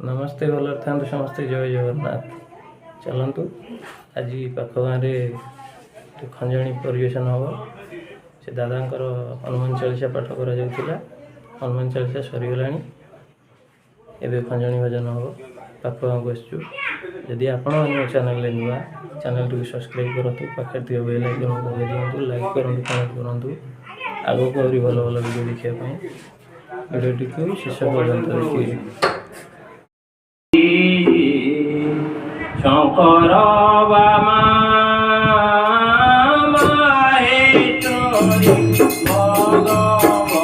नमस्ते भलर था समस्ते जय जगन्नाथ। चलतु आज पाख गाँव खंजणी परिवेशन हम से दादा हनुमान चालीसा पाठ कर हनुमान चालीसा सरीगला एवं खंजणी भजन हम पाख गाँव को आसचु। जदि आपण चैनल नुआ चैनल टी सब्सक्राइब करूँ पाखे थी बेल आइकन को दिखाँ लाइक करूँ कमेंट करूँ आगो को भल भल वीडियो देखापी वीडियो को शेष पर्यंत देखिए। शंकर बामा माहेश्वरी भगवती शंकर बामा